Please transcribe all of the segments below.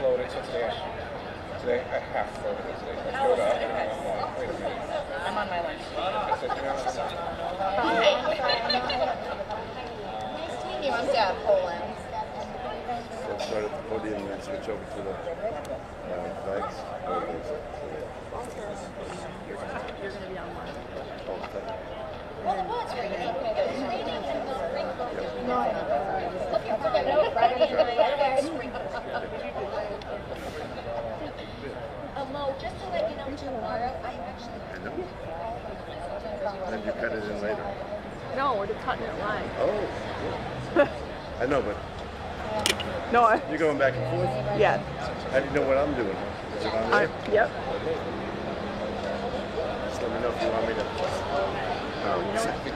Loaded, so today I half loaded it today. So I showed up and I'm like, wait a minute. I'm on my lunch. I said, you know, Nice to meet you. I'm Deb Poland. So start at the podium and then switch over to the flags. You're going to be on one. Oh, thank you. Well, it was raining. It's raining and the sprinkles. No, I know. Look at that. No, Mo, just to let you know, tomorrow I'm actually... I know. Then you cut it in later. No, we're just cutting it live. Oh. I know, but No, you're going back and forth? yeah. How do you know what I'm doing? Is it on there? Yep. Just let me know if you want me to. Well, except that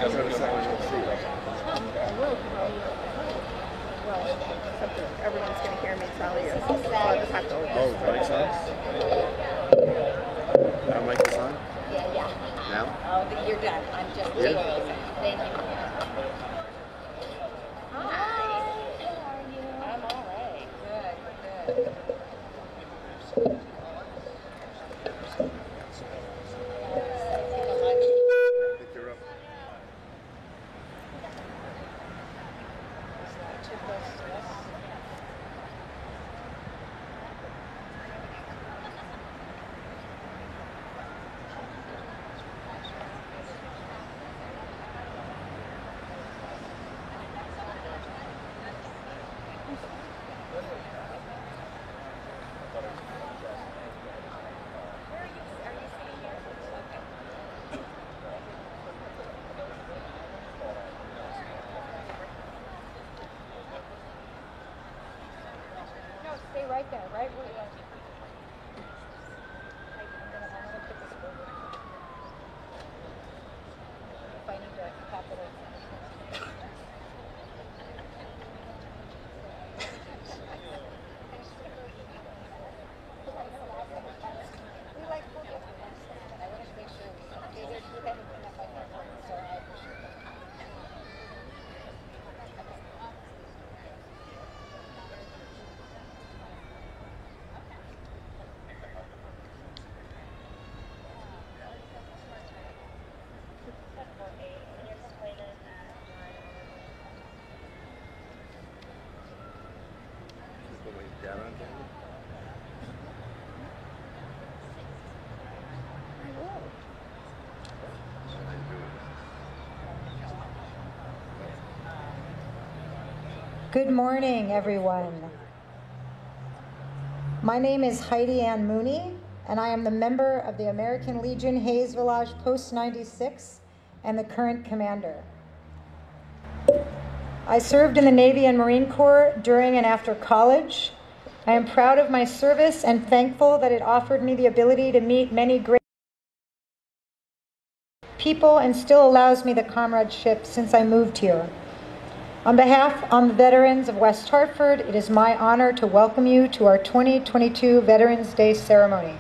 everyone's going to hear me tell you. So I just have to open. Oh, mic's on? Now mic is on? Yeah. Now? Oh, you're done. I'm just waiting. Thank you. Hi. How are you? I'm all right. Good. I think you're up. Stay right there, right where you are. If I need to pop it over. We like full difference, and I wanted to make sure we did it with everything up on your phone, so I appreciate it. Just put my down on camera. Good morning, everyone. My name is Heidi Ann Mooney, and I am the member of the American Legion Hayes Village Post 96 and the current commander. I served in the Navy and Marine Corps during and after college. I am proud of my service and thankful that it offered me the ability to meet many great people and still allows me the comradeship since I moved here. On behalf of the veterans of West Hartford, it is my honor to welcome you to our 2022 Veterans Day ceremony.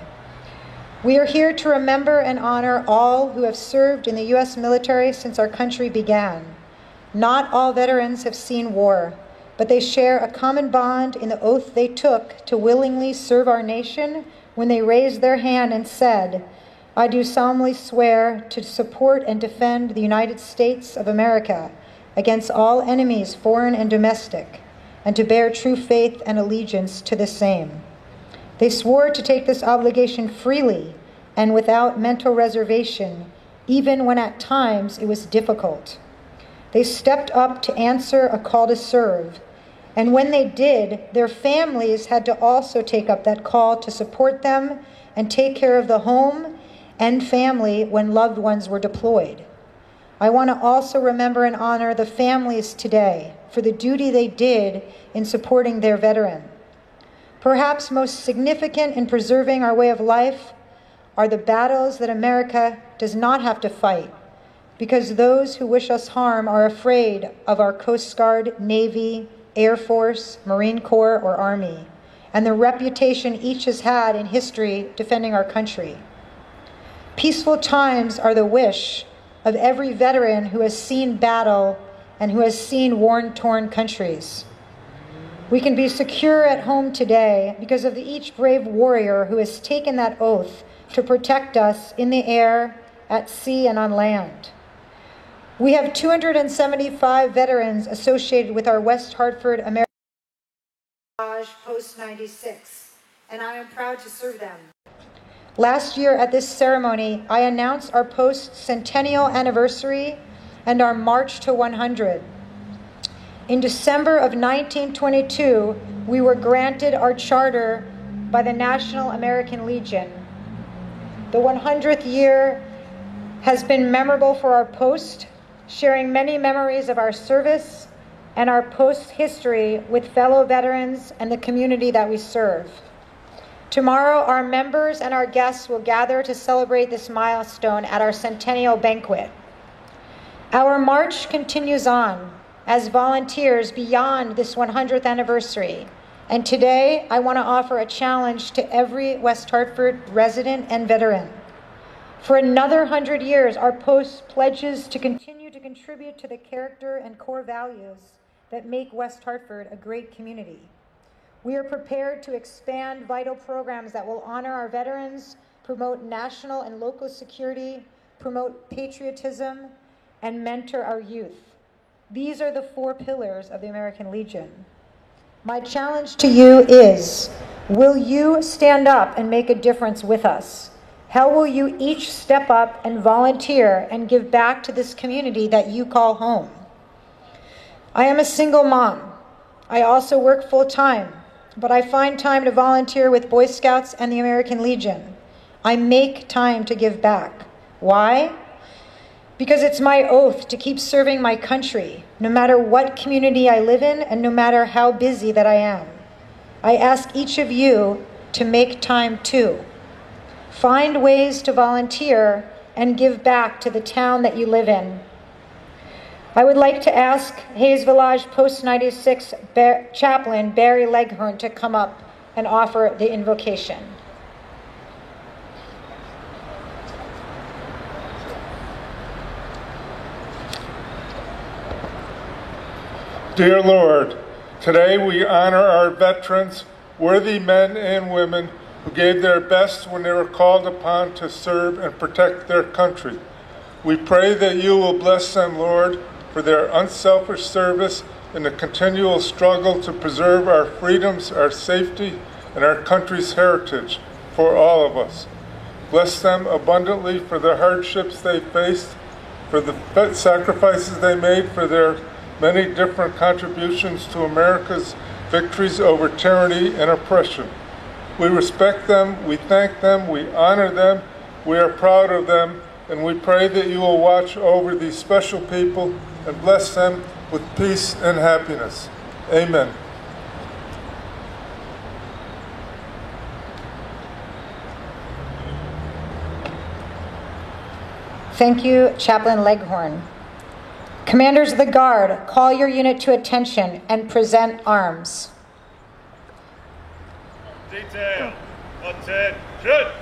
We are here to remember and honor all who have served in the U.S. military since our country began. Not all veterans have seen war, but they share a common bond in the oath they took to willingly serve our nation when they raised their hand and said, "I do solemnly swear to support and defend the United States of America against all enemies, foreign and domestic, and to bear true faith and allegiance to the same." They swore to take this obligation freely and without mental reservation, even when at times it was difficult. They stepped up to answer a call to serve, and when they did, their families had to also take up that call to support them and take care of the home and family when loved ones were deployed. I want to also remember and honor the families today for the duty they did in supporting their veteran. Perhaps most significant in preserving our way of life are the battles that America does not have to fight, because those who wish us harm are afraid of our Coast Guard, Navy, Air Force, Marine Corps, or Army, and the reputation each has had in history defending our country. Peaceful times are the wish of every veteran who has seen battle and who has seen war-torn countries. We can be secure at home today because of each brave warrior who has taken that oath to protect us in the air, at sea, and on land. We have 275 veterans associated with our West Hartford American Post 96, and I am proud to serve them. Last year at this ceremony, I announced our post-centennial anniversary and our March to 100. In December of 1922, we were granted our charter by the National American Legion. The 100th year has been memorable for our post, sharing many memories of our service and our post history with fellow veterans and the community that we serve. Tomorrow, our members and our guests will gather to celebrate this milestone at our centennial banquet. Our march continues on as volunteers beyond this 100th anniversary. And today, I want to offer a challenge to every West Hartford resident and veteran. For another 100 years, our post pledges to continue to contribute to the character and core values that make West Hartford a great community. We are prepared to expand vital programs that will honor our veterans, promote national and local security, promote patriotism, and mentor our youth. These are the 4 pillars of the American Legion. My challenge to you is, will you stand up and make a difference with us? How will you each step up and volunteer and give back to this community that you call home? I am a single mom. I also work full-time, but I find time to volunteer with Boy Scouts and the American Legion. I make time to give back. Why? Because it's my oath to keep serving my country, no matter what community I live in and no matter how busy that I am. I ask each of you to make time too. Find ways to volunteer and give back to the town that you live in. I would like to ask Hayes Village Post 96 Chaplain Barry Leghorn to come up and offer the invocation. Dear Lord, today we honor our veterans, worthy men and women who gave their best when they were called upon to serve and protect their country. We pray that you will bless them, Lord, for their unselfish service in the continual struggle to preserve our freedoms, our safety, and our country's heritage for all of us. Bless them abundantly for the hardships they faced, for the sacrifices they made, for their many different contributions to America's victories over tyranny and oppression. We respect them, we thank them, we honor them, we are proud of them, and we pray that you will watch over these special people and bless them with peace and happiness. Amen. Thank you, Chaplain Leghorn. Commanders of the Guard, call your unit to attention and present arms. Detail, attention!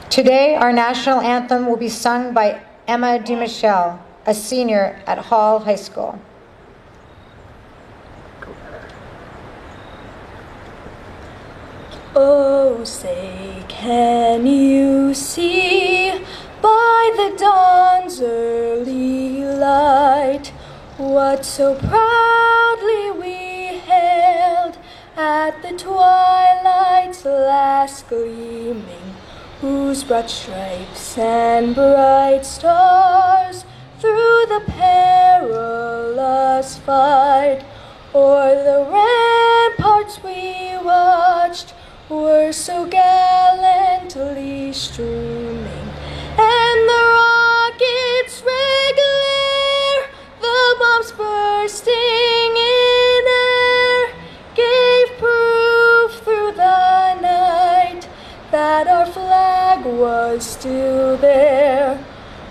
Today, our national anthem will be sung by Emma DeMichelle, a senior at Hall High School. Oh, say, can you see by the dawn's early light what so proudly we hailed at the twilight's last gleaming, whose broad stripes and bright stars through the perilous fight o'er the ramparts we watched were so gallantly streaming, and the rockets' red glare, the bombs bursting in air, gave proof through the night that our flag was still there.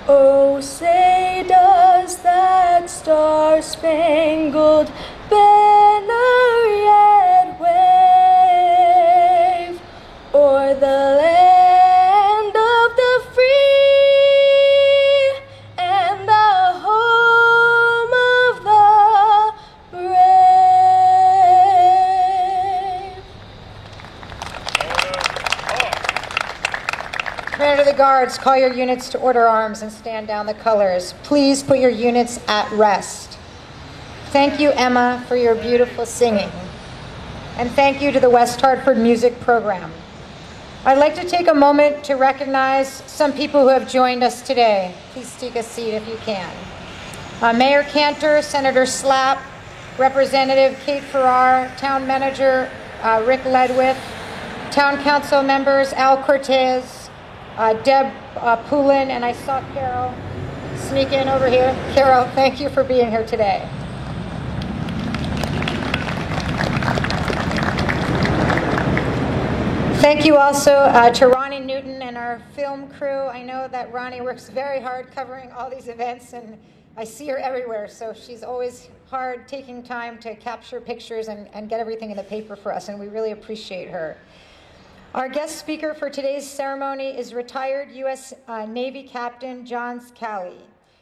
Oh, say does that star-spangled banner yet wave o'er the land of the the guards, call your units to order arms and stand down the colors. Please put your units at rest. Thank you, Emma, for your beautiful singing. And thank you to the West Hartford Music Program. I'd like to take a moment to recognize some people who have joined us today. Please take a seat if you can. Mayor Cantor, Senator Slapp, Representative Kate Farrar, Town Manager Rick Ledwith, Town Council members Al Cortez, Deb Poulin, and I saw Carol sneak in over here. Carol, thank you for being here today. Thank you also to Ronnie Newton and our film crew. I know that Ronnie works very hard covering all these events, and I see her everywhere, so she's always hard taking time to capture pictures and get everything in the paper for us, and we really appreciate her. Our guest speaker for today's ceremony is retired U.S. Navy Captain John Scali.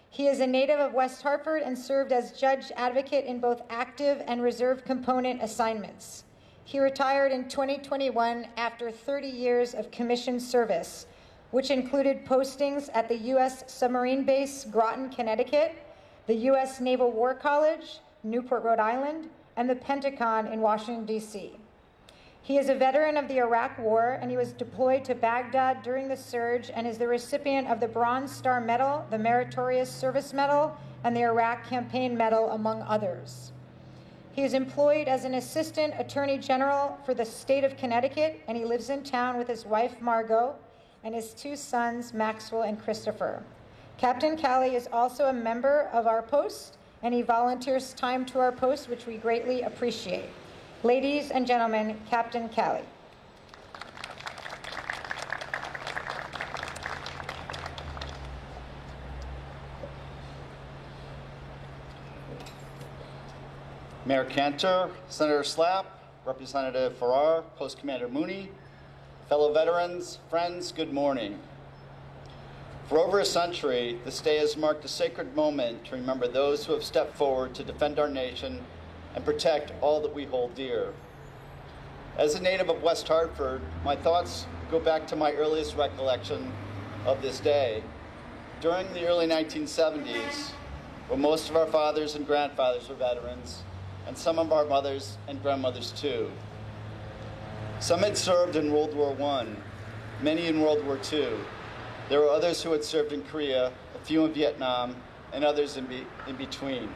He is a native of West Hartford and served as judge advocate in both active and reserve component assignments. He retired in 2021 after 30 years of commissioned service, which included postings at the U.S. Submarine Base, Groton, Connecticut, the U.S. Naval War College, Newport, Rhode Island, and the Pentagon in Washington, D.C. He is a veteran of the Iraq War, and he was deployed to Baghdad during the surge and is the recipient of the Bronze Star Medal, the Meritorious Service Medal, and the Iraq Campaign Medal, among others. He is employed as an assistant attorney general for the state of Connecticut, and he lives in town with his wife, Margot, and his two sons, Maxwell and Christopher. Captain Cali is also a member of our post, and he volunteers time to our post, which we greatly appreciate. Ladies and gentlemen, Captain Cali. Mayor Cantor, Senator Slapp, Representative Farrar, Post Commander Mooney, fellow veterans, friends, good morning. For over a century, this day has marked a sacred moment to remember those who have stepped forward to defend our nation and protect all that we hold dear. As a native of West Hartford, my thoughts go back to my earliest recollection of this day. During the early 1970s, when most of our fathers and grandfathers were veterans, and some of our mothers and grandmothers too. Some had served in World War I, many in World War II. There were others who had served in Korea, a few in Vietnam, and others in between.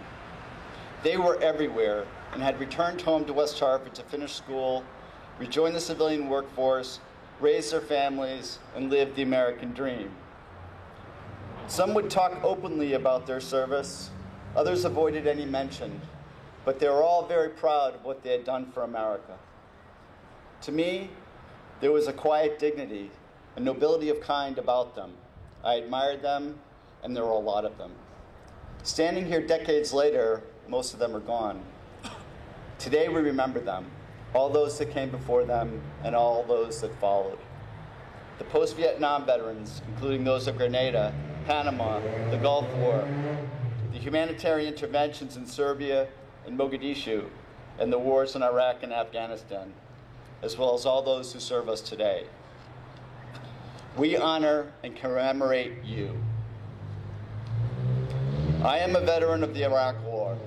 They were everywhere and had returned home to West Hartford to finish school, rejoin the civilian workforce, raise their families, and live the American dream. Some would talk openly about their service, others avoided any mention, but they were all very proud of what they had done for America. To me, there was a quiet dignity, a nobility of kind about them. I admired them, and there were a lot of them. Standing here decades later, most of them are gone. Today we remember them, all those that came before them, and all those that followed. The post-Vietnam veterans, including those of Grenada, Panama, the Gulf War, the humanitarian interventions in Serbia and Mogadishu, and the wars in Iraq and Afghanistan, as well as all those who serve us today. We honor and commemorate you. I am a veteran of the Iraq War.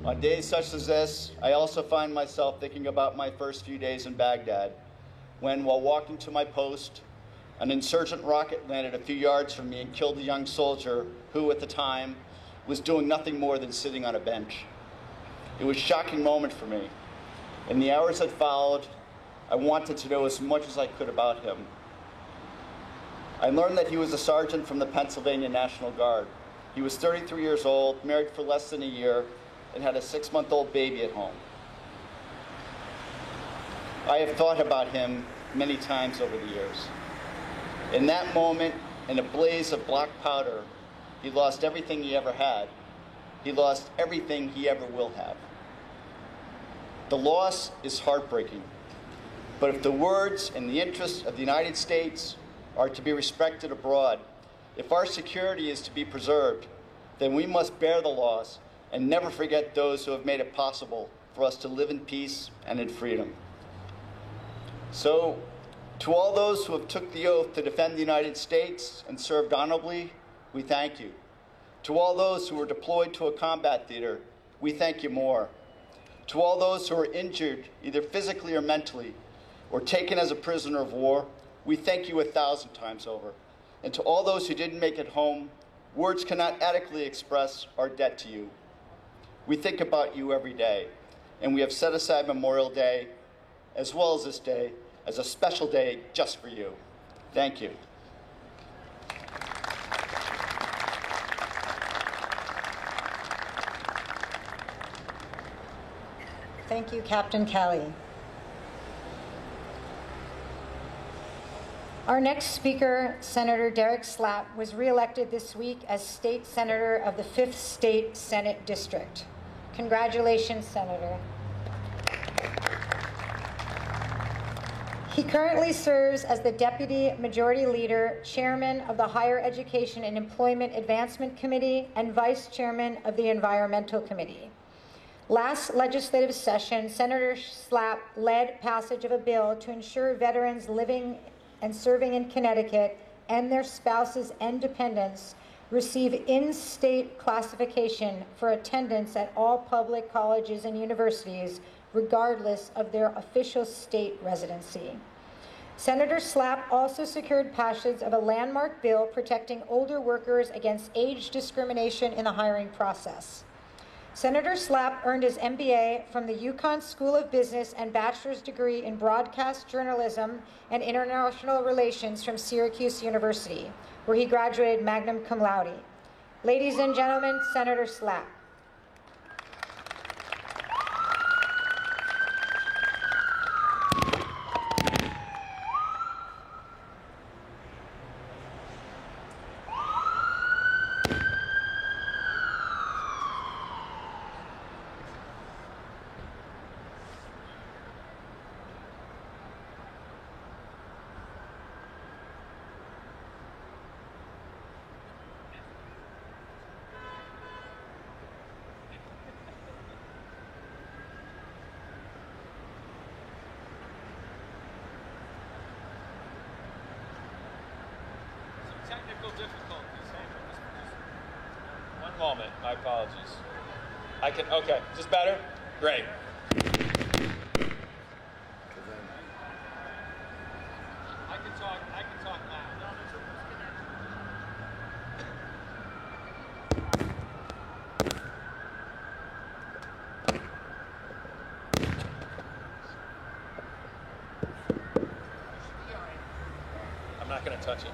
On days such as this, I also find myself thinking about my first few days in Baghdad, when, while walking to my post, an insurgent rocket landed a few yards from me and killed a young soldier who, at the time, was doing nothing more than sitting on a bench. It was a shocking moment for me. In the hours that followed, I wanted to know as much as I could about him. I learned that he was a sergeant from the Pennsylvania National Guard. He was 33 years old, married for less than a year, and had a 6-month-old baby at home. I have thought about him many times over the years. In that moment, in a blaze of black powder, he lost everything he ever had. He lost everything he ever will have. The loss is heartbreaking. But if the words and the interests of the United States are to be respected abroad, if our security is to be preserved, then we must bear the loss and never forget those who have made it possible for us to live in peace and in freedom. So, To all those who have took the oath to defend the United States and served honorably, we thank you. To all those who were deployed to a combat theater, we thank you more. To all those who were injured, either physically or mentally, or taken as a prisoner of war, we thank you 1,000 times over. And to all those who didn't make it home, words cannot adequately express our debt to you. We think about you every day, and we have set aside Memorial Day, as well as this day, as a special day just for you. Thank you. Thank you, Captain Kelly. Our next speaker, Senator Derek Slapp, was reelected this week as State Senator of the 5th State Senate District. Congratulations, Senator. He currently serves as the Deputy Majority Leader, Chairman of the Higher Education and Employment Advancement Committee, and Vice Chairman of the Environmental Committee. Last legislative session, Senator Slapp led passage of a bill to ensure veterans living and serving in Connecticut and their spouses and dependents receive in-state classification for attendance at all public colleges and universities, regardless of their official state residency. Senator Slapp also secured passage of a landmark bill protecting older workers against age discrimination in the hiring process. Senator Slapp earned his MBA from the UConn School of Business and bachelor's degree in broadcast journalism and international relations from Syracuse University, where he graduated magna cum laude. Ladies and gentlemen, Senator Slapp. Technical difficulties. One moment, my apologies. Okay, is this better? Great. I can talk now. I'm not going to touch it.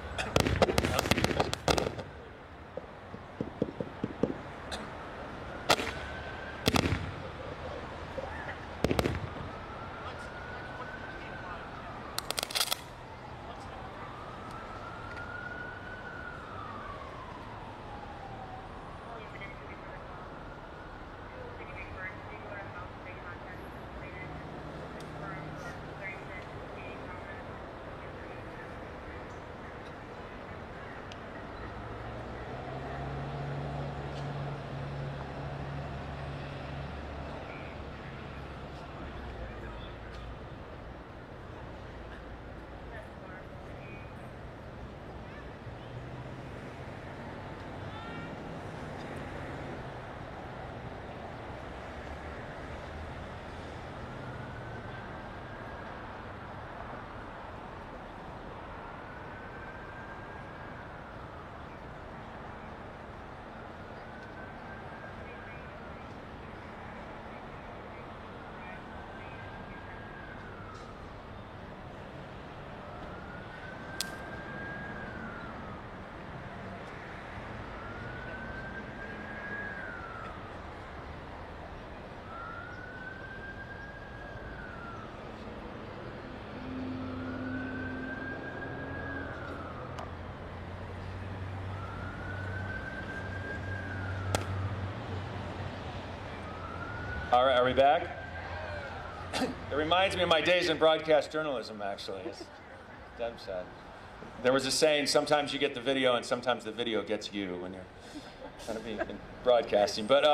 All right, are we back? It reminds me of my days in broadcast journalism, actually. It's dead sad. There was a saying, sometimes you get the video and sometimes the video gets you when you're trying to be in broadcasting. But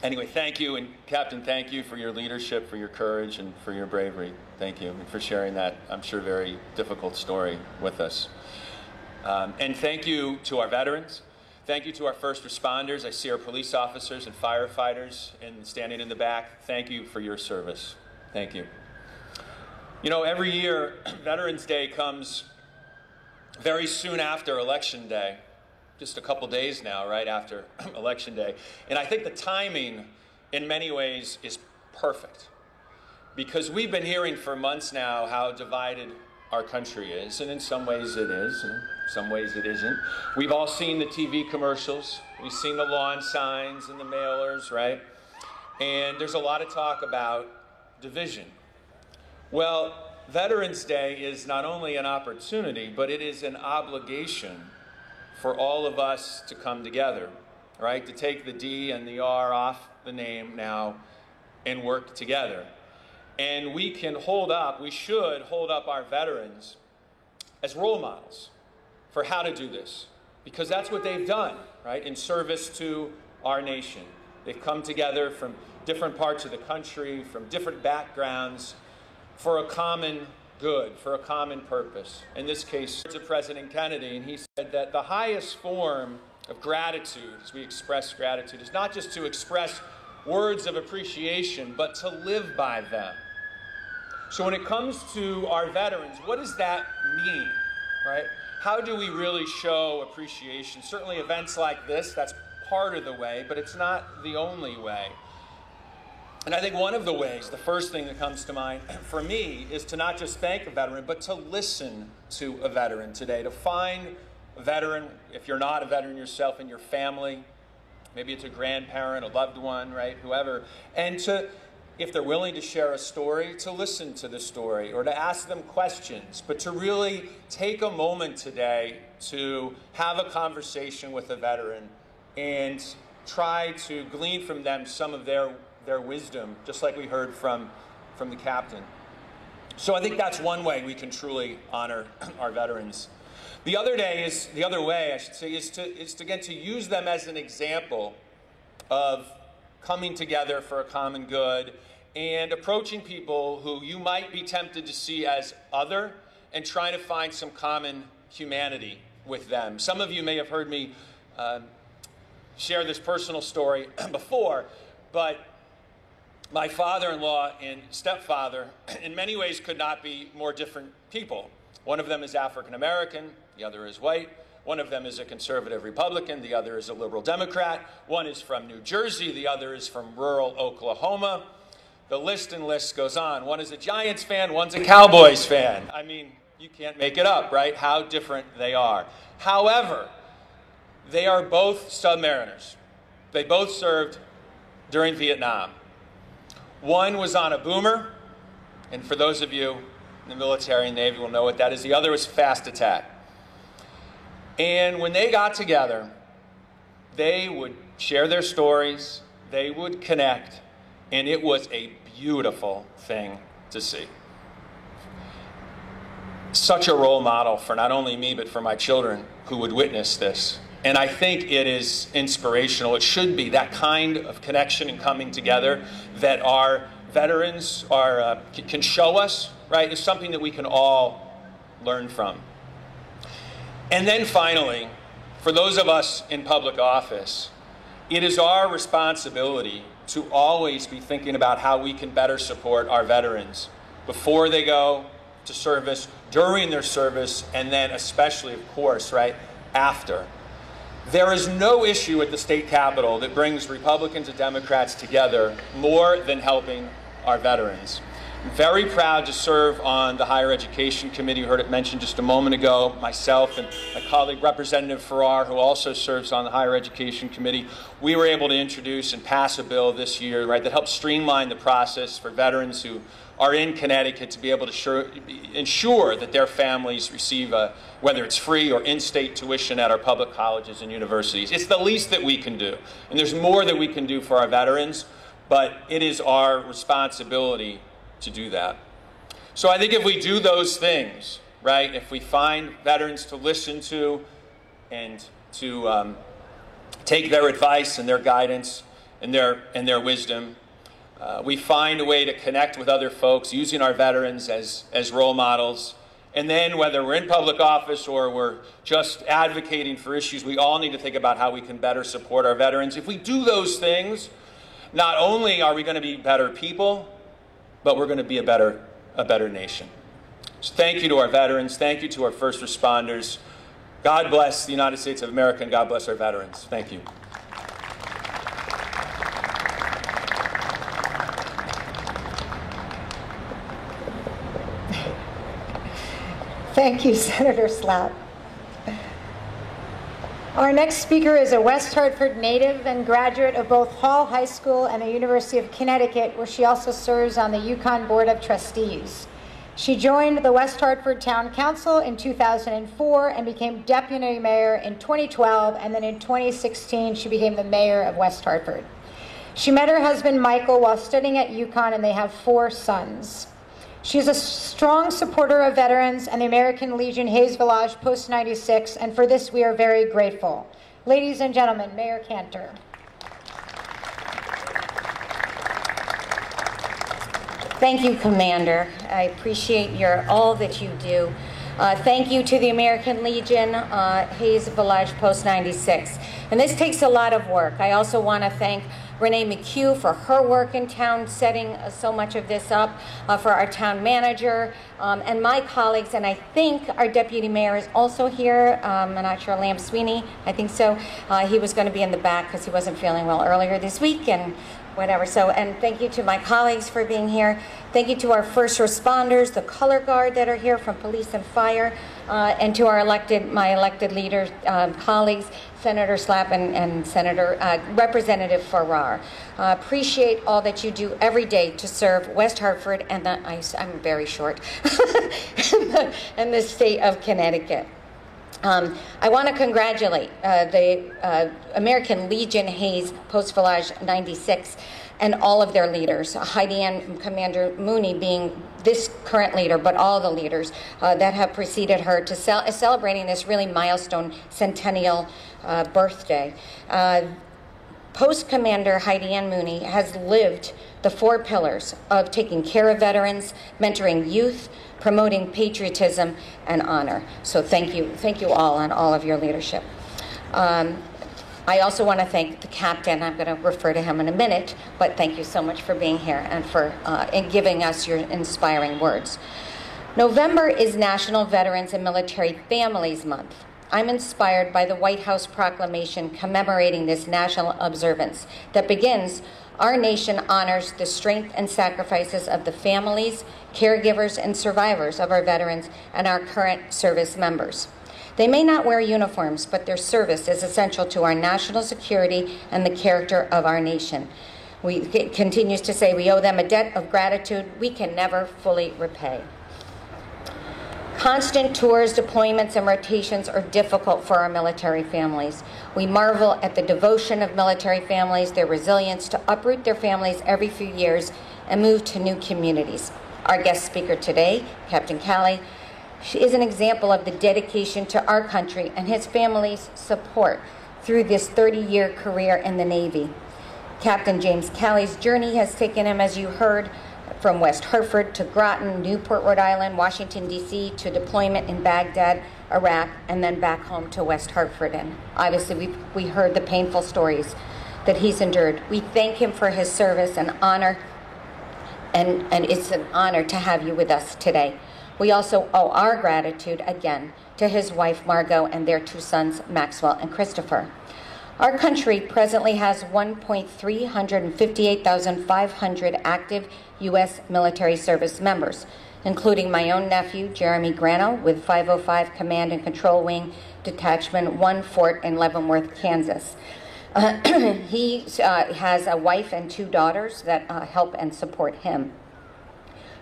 Anyway, thank you, and Captain, thank you for your leadership, for your courage, and for your bravery. Thank you, and for sharing that, I'm sure, very difficult story with us. And thank you to our veterans. Thank you to our first responders. I see our police officers and firefighters standing in the back. Thank you for your service. Thank you. You know, every year, Veterans Day comes very soon after Election Day. Just a couple days now, right after Election Day. And I think the timing, in many ways, is perfect. Because we've been hearing for months now how divided our country is. And in some ways it is, and in some ways it isn't. We've all seen the TV commercials. We've seen the lawn signs and the mailers, right? And there's a lot of talk about division. Well, Veterans Day is not only an opportunity, but it is an obligation for all of us to come together, right? To take the D and the R off the name now and work together. And we should hold up our veterans as role models for how to do this. Because that's what they've done, right? In service to our nation. They've come together from different parts of the country, from different backgrounds, for a common good, for a common purpose. In this case, to President Kennedy, and he said that the highest form of gratitude, as we express gratitude, is not just to express words of appreciation, but to live by them. So when it comes to our veterans, what does that mean, right? How do we really show appreciation? Certainly events like this, that's part of the way, but it's not the only way. And I think one of the ways, the first thing that comes to mind for me, is to not just thank a veteran, but to listen to a veteran today. To find a veteran, if you're not a veteran yourself, in your family, maybe it's a grandparent, a loved one, right, whoever, and to, if they're willing to share a story, to listen to the story or to ask them questions, but to really take a moment today to have a conversation with a veteran and try to glean from them some of their wisdom, just like we heard from the captain. So I think that's one way we can truly honor our veterans. The other way, I should say, is to again to use them as an example of coming together for a common good and approaching people who you might be tempted to see as other and trying to find some common humanity with them. Some of you may have heard me share this personal story before, but my father-in-law and stepfather, in many ways, could not be more different people. One of them is African-American, the other is white. One of them is a conservative Republican, the other is a liberal Democrat. One is from New Jersey, the other is from rural Oklahoma. The list and list goes on. One is a Giants fan, one's a Cowboys fan. I mean, you can't make it up, right? How different they are. However, they are both submariners. They both served during Vietnam. One was on a boomer, and for those of you in the military and Navy will know what that is. The other was fast attack. And when they got together, they would share their stories, they would connect, and it was a beautiful thing to see. Such a role model for not only me, but for my children who would witness this. And I think it is inspirational. It should be that kind of connection and coming together that our veterans can show us, right? Is something that we can all learn from. And then finally, for those of us in public office, it is our responsibility to always be thinking about how we can better support our veterans before they go to service, during their service, and then especially, of course, right, after. There is no issue at the state capitol that brings Republicans and Democrats together more than helping our veterans. I'm very proud to serve on the Higher Education Committee. You heard it mentioned just a moment ago. Myself and my colleague, Representative Farrar, who also serves on the Higher Education Committee, we were able to introduce and pass a bill this year, right, that helps streamline the process for veterans who are in Connecticut to be able to ensure that their families receive, whether it's free or in-state tuition at our public colleges and universities. It's the least that we can do. And there's more that we can do for our veterans, but it is our responsibility to do that. So I think if we do those things, right, if we find veterans to listen to and to take their advice and their guidance and their wisdom. We find a way to connect with other folks using our veterans as role models. And then whether we're in public office or we're just advocating for issues, we all need to think about how we can better support our veterans. If we do those things, not only are we going to be better people, but we're going to be a better nation. So thank you to our veterans. Thank you to our first responders. God bless the United States of America, and God bless our veterans. Thank you. Thank you, Senator Slapp. Our next speaker is a West Hartford native and graduate of both Hall High School and the University of Connecticut, where she also serves on the Yukon Board of Trustees. She joined the West Hartford Town Council in 2004 and became deputy mayor in 2012, and then in 2016 she became the mayor of West Hartford. She met her husband Michael while studying at Yukon, and they have 4 sons. She is a strong supporter of veterans and the American Legion Hayes Village Post 96, and for this we are very grateful. Ladies and gentlemen, Mayor Cantor. Thank you, Commander. I appreciate all that you do. Thank you to the American Legion, Hayes Village Post 96. And this takes a lot of work. I also want to thank Renee McHugh for her work in town, setting so much of this up, for our town manager, and my colleagues, and I think our deputy mayor is also here. I'm not sure, Lamb Sweeney, I think so. He was going to be in the back because he wasn't feeling well earlier this week, and whatever. So, and thank you to my colleagues for being here. Thank you to our first responders, the color guard that are here from police and fire, and to our my elected leaders, colleagues, Senator Slapp and Senator Representative Farrar. Appreciate all that you do every day to serve West Hartford and I'm very short, and the state of Connecticut. I want to congratulate the American Legion Hayes Post Village 96 and all of their leaders, Heidi Ann Commander Mooney being this current leader, but all the leaders that have preceded her to celebrating this really milestone centennial birthday. Post Commander Heidi Ann Mooney has lived the 4 pillars of taking care of veterans, mentoring youth, promoting patriotism and honor. So thank you all on all of your leadership. I also want to thank the captain. I'm going to refer to him in a minute, but thank you so much for being here and for giving us your inspiring words. November is National Veterans and Military Families Month. I'm inspired by the White House proclamation commemorating this national observance that begins, "Our nation honors the strength and sacrifices of the families, caregivers, and survivors of our veterans and our current service members. They may not wear uniforms, but their service is essential to our national security and the character of our nation." It continues to say, "We owe them a debt of gratitude we can never fully repay." Constant tours, deployments, and rotations are difficult for our military families. We marvel at the devotion of military families, their resilience to uproot their families every few years and move to new communities. Our guest speaker today, Captain Calley, is an example of the dedication to our country and his family's support through this 30-year career in the Navy. Captain James Calley's journey has taken him, as you heard, from West Hartford to Groton, Newport, Rhode Island, Washington, D.C., to deployment in Baghdad, Iraq, and then back home to West Hartford. And obviously we heard the painful stories that he's endured. We thank him for his service and honor, and it's an honor to have you with us today. We also owe our gratitude again to his wife, Margot, and their 2 sons, Maxwell and Christopher. Our country presently has 1,358,500 active U.S. military service members, including my own nephew, Jeremy Grano, with 505 Command and Control Wing, Detachment 1 Fort in Leavenworth, Kansas. He has a wife and 2 daughters that help and support him.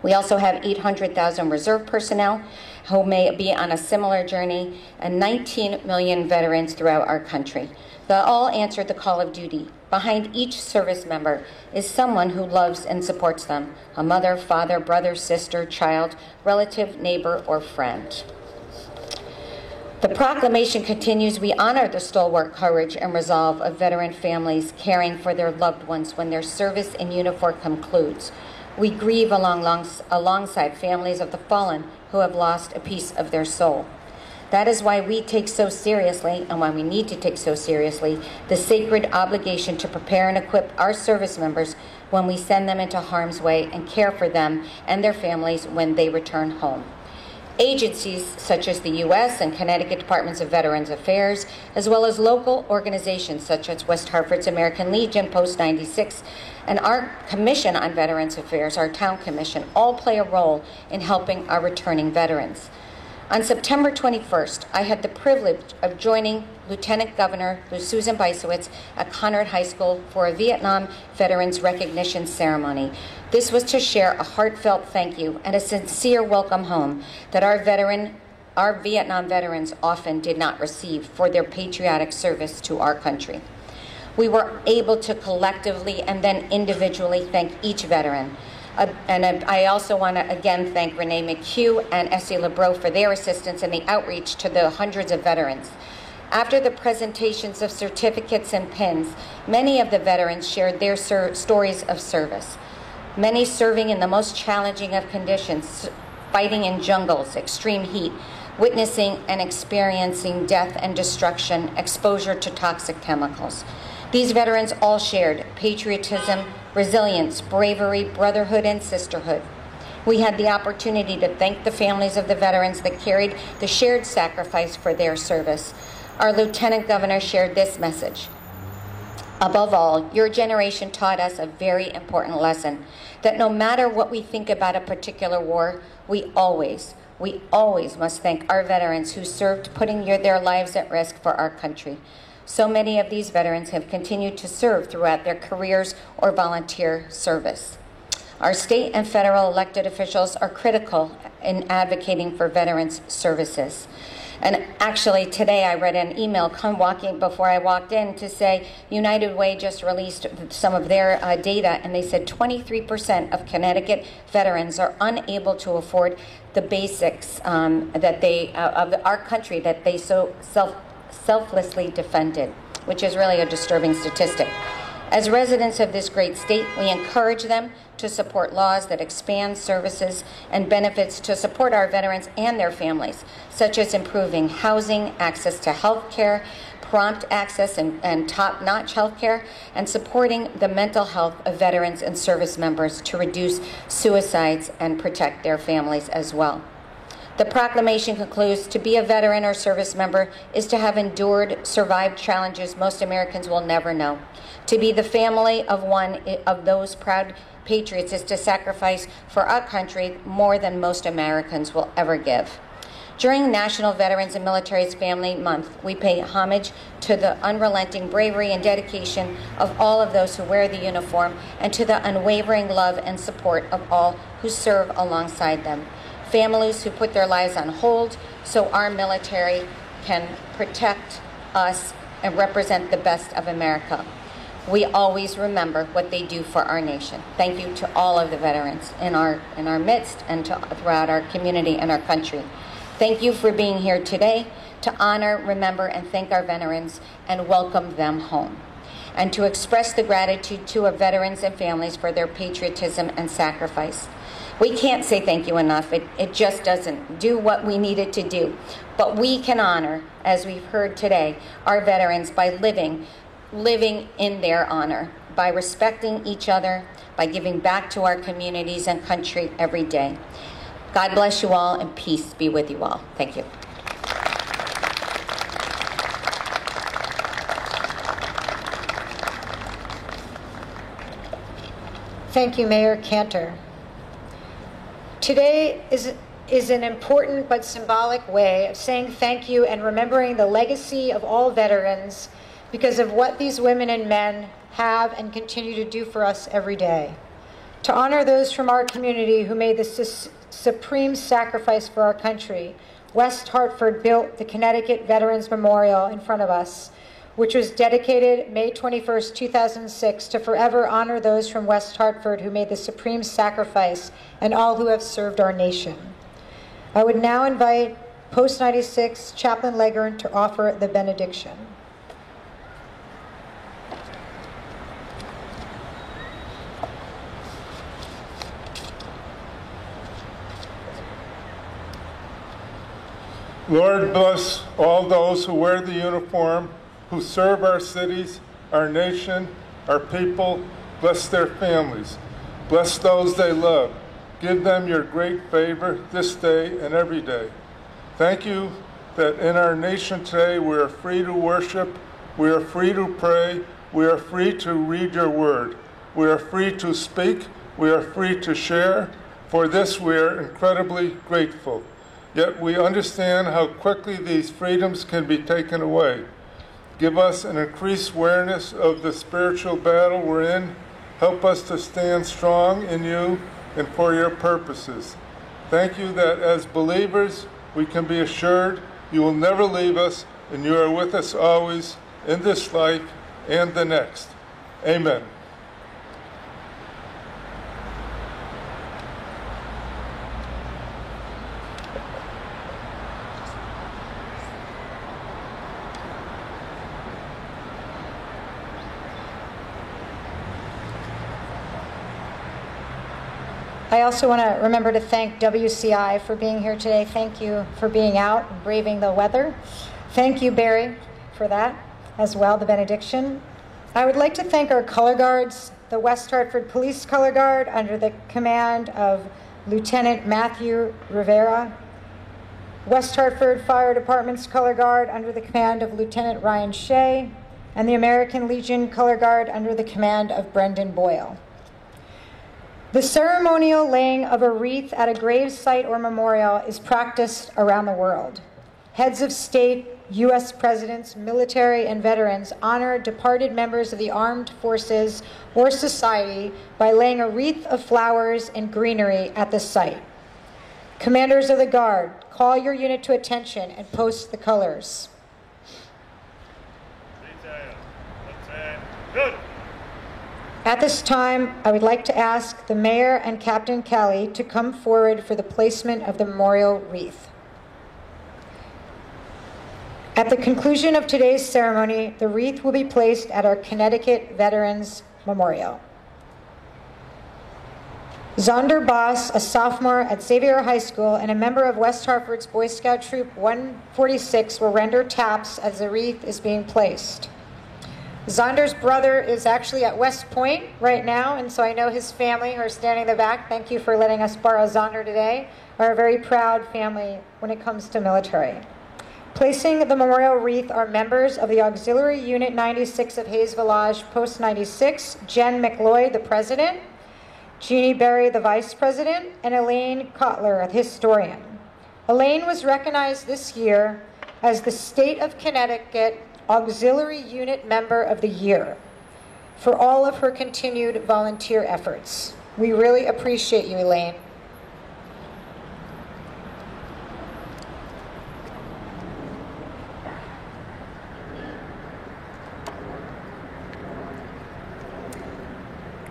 We also have 800,000 reserve personnel who may be on a similar journey, and 19 million veterans throughout our country. They all answered the call of duty. Behind each service member is someone who loves and supports them, a mother, father, brother, sister, child, relative, neighbor, or friend. The proclamation continues, we honor the stalwart courage and resolve of veteran families caring for their loved ones when their service in uniform concludes. We grieve alongside families of the fallen who have lost a piece of their soul. That is why we take so seriously, and why we need to take so seriously, the sacred obligation to prepare and equip our service members when we send them into harm's way and care for them and their families when they return home. Agencies such as the U.S. and Connecticut Departments of Veterans Affairs, as well as local organizations such as West Hartford's American Legion, Post 96, and our Commission on Veterans Affairs, our town commission, all play a role in helping our returning veterans. On September 21st, I had the privilege of joining Lieutenant Governor Susan Bysiewicz at Conard High School for a Vietnam Veterans Recognition Ceremony. This was to share a heartfelt thank you and a sincere welcome home that our Vietnam veterans often did not receive for their patriotic service to our country. We were able to collectively and then individually thank each veteran. I also want to again thank Renee McHugh and Essie LeBreau for their assistance in the outreach to the hundreds of veterans. After the presentations of certificates and pins, many of the veterans shared their stories of service. Many serving in the most challenging of conditions, fighting in jungles, extreme heat, witnessing and experiencing death and destruction, exposure to toxic chemicals. These veterans all shared patriotism, resilience, bravery, brotherhood, and sisterhood. We had the opportunity to thank the families of the veterans that carried the shared sacrifice for their service. Our Lieutenant Governor shared this message. Above all, your generation taught us a very important lesson, that no matter what we think about a particular war, we always must thank our veterans who served, putting their lives at risk for our country. So many of these veterans have continued to serve throughout their careers or volunteer service. Our state and federal elected officials are critical in advocating for veterans' services. And actually, today I read an email before I walked in to say United Way just released some of their data, and they said 23% of Connecticut veterans are unable to afford the basics of our country that they so selflessly defended, which is really a disturbing statistic. As residents of this great state, we encourage them to support laws that expand services and benefits to support our veterans and their families, such as improving housing, access to health care, prompt access and top-notch health care, and supporting the mental health of veterans and service members to reduce suicides and protect their families as well. The proclamation concludes, to be a veteran or service member is to have survived challenges most Americans will never know. To be the family of one of those proud patriots is to sacrifice for our country more than most Americans will ever give. During National Veterans and Military's Family Month, we pay homage to the unrelenting bravery and dedication of all of those who wear the uniform and to the unwavering love and support of all who serve alongside them. Families who put their lives on hold so our military can protect us and represent the best of America. We always remember what they do for our nation. Thank you to all of the veterans in our midst and throughout our community and our country. Thank you for being here today to honor, remember, and thank our veterans and welcome them home, and to express the gratitude to our veterans and families for their patriotism and sacrifice. We can't say thank you enough. It just doesn't do what we need it to do. But we can honor, as we've heard today, our veterans by living in their honor, by respecting each other, by giving back to our communities and country every day. God bless you all, and peace be with you all. Thank you. Thank you, Mayor Cantor. Today is an important but symbolic way of saying thank you and remembering the legacy of all veterans because of what these women and men have and continue to do for us every day. To honor those from our community who made the supreme sacrifice for our country, West Hartford built the Connecticut Veterans Memorial in front of us, which was dedicated May 21st, 2006, to forever honor those from West Hartford who made the supreme sacrifice and all who have served our nation. I would now invite Post 96, Chaplain Leggern, to offer the benediction. Lord, bless all those who wear the uniform, who serve our cities, our nation, our people. Bless their families. Bless those they love. Give them your great favor this day and every day. Thank you that in our nation today we are free to worship, we are free to pray, we are free to read your word, we are free to speak, we are free to share. For this we are incredibly grateful. Yet we understand how quickly these freedoms can be taken away. Give us an increased awareness of the spiritual battle we're in. Help us to stand strong in you and for your purposes. Thank you that as believers, we can be assured you will never leave us and you are with us always in this life and the next. Amen. I also want to remember to thank WCI for being here today. Thank you for being out and braving the weather. Thank you, Barry, for that as well, the benediction. I would like to thank our color guards, the West Hartford Police Color Guard under the command of Lieutenant Matthew Rivera, West Hartford Fire Department's Color Guard under the command of Lieutenant Ryan Shea, and the American Legion Color Guard under the command of Brendan Boyle. The ceremonial laying of a wreath at a grave site or memorial is practiced around the world. Heads of state, U.S. presidents, military, and veterans honor departed members of the armed forces or society by laying a wreath of flowers and greenery at the site. Commanders of the Guard, call your unit to attention and post the colors. Good. At this time, I would like to ask the Mayor and Captain Kelly to come forward for the placement of the memorial wreath. At the conclusion of today's ceremony, the wreath will be placed at our Connecticut Veterans Memorial. Zonder Boss, a sophomore at Xavier High School and a member of West Hartford's Boy Scout Troop 146, will render taps as the wreath is being placed. Zonder's brother is actually at West Point right now, and so I know his family who are standing in the back, thank you for letting us borrow Zonder today, are a very proud family when it comes to military. Placing the memorial wreath are members of the Auxiliary Unit 96 of Hayes Village, Post 96, Jen McLeod, the president, Jeannie Berry, the vice president, and Elaine Kotler, the historian. Elaine was recognized this year as the State of Connecticut Auxiliary Unit Member of the Year for all of her continued volunteer efforts. We really appreciate you, Elaine.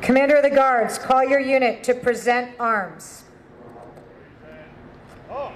Commander of the Guards, call your unit to present arms. Oh.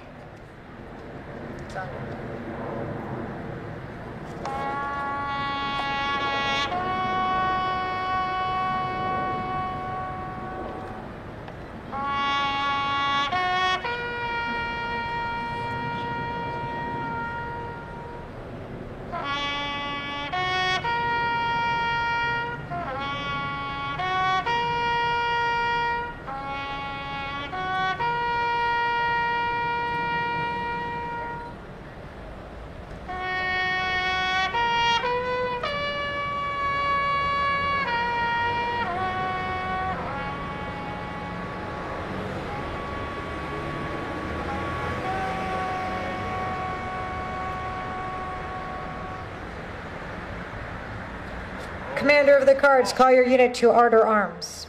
Commander of the Guards, call your unit to order arms.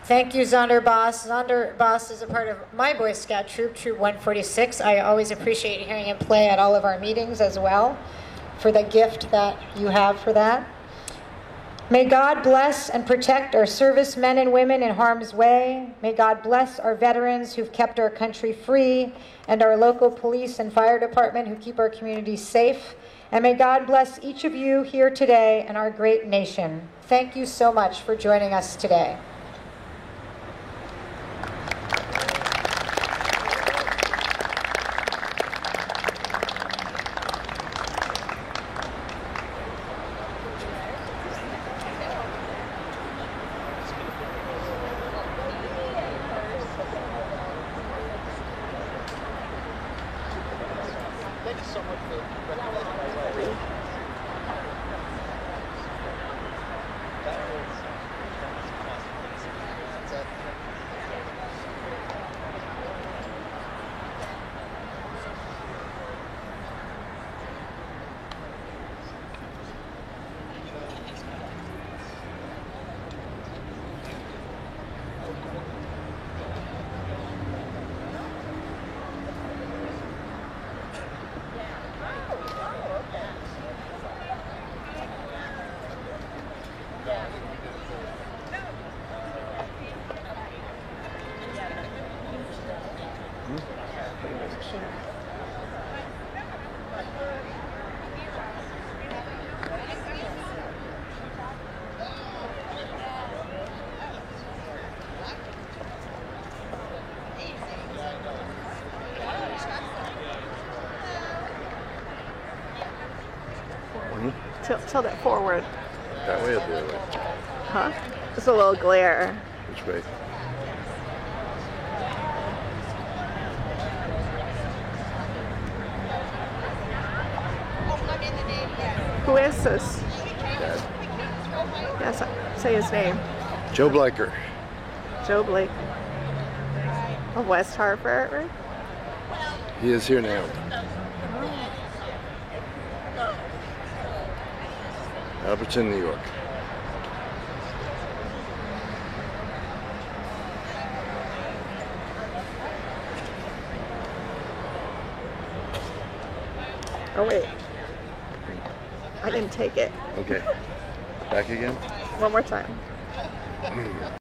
Thank you, Zonder Boss. Zonder Boss is a part of my Boy Scout troop, Troop 146. I always appreciate hearing him play at all of our meetings as well, for the gift that you have for that. May God bless and protect our servicemen and women in harm's way. May God bless our veterans who've kept our country free and our local police and fire department who keep our communities safe. And may God bless each of you here today and our great nation. Thank you so much for joining us today. Tilt it forward. That way or the other way? Huh? It's a little glare. Which way? Who is this? Dad. Yes, say his name. Joe Bliker. Joe Blake. Of West Hartford. He is here now. Alberton, New York. Oh wait, I didn't take it. Okay. Back again? One more time.